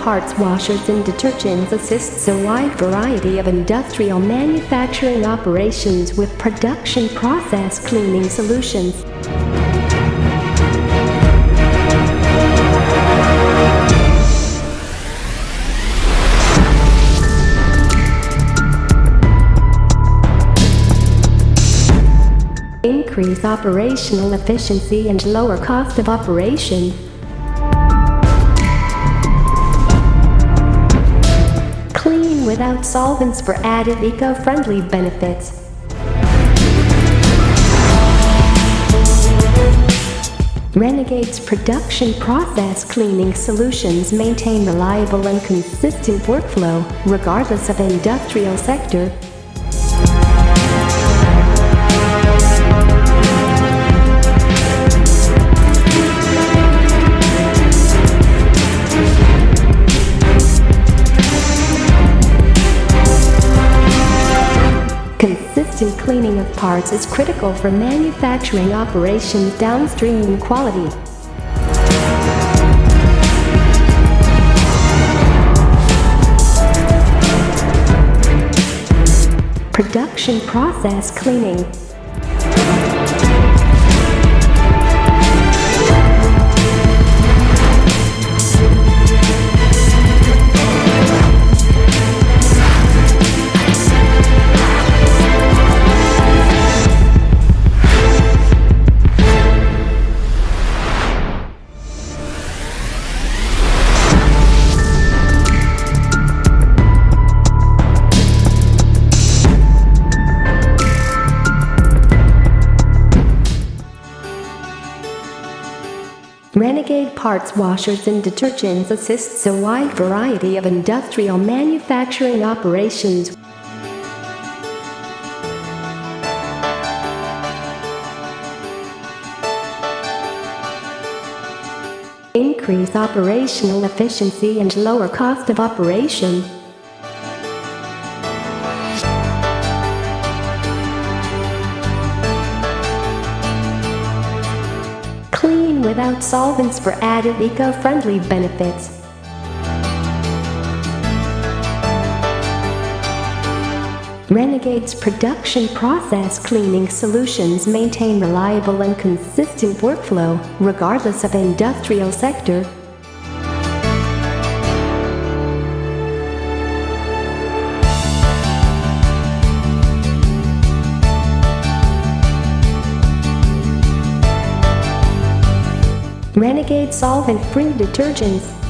parts washers and detergents assists a wide variety of industrial manufacturing operations with production process cleaning solutions. Increase operational efficiency and lower cost of operation. Clean without solvents for added eco-friendly benefits. Renegade's production process cleaning solutions maintain reliable and consistent workflow, regardless of industrial sector. Consistent cleaning of parts is critical for manufacturing operations downstream in quality. Production process cleaning. Renegade parts washers and detergents assists a wide variety of industrial manufacturing operations. Increase operational efficiency and lower cost of operation. Clean without solvents for added eco-friendly benefits. Renegade's production process cleaning solutions maintain reliable and consistent workflow, regardless of industrial sector. Renegade solvent-free detergents.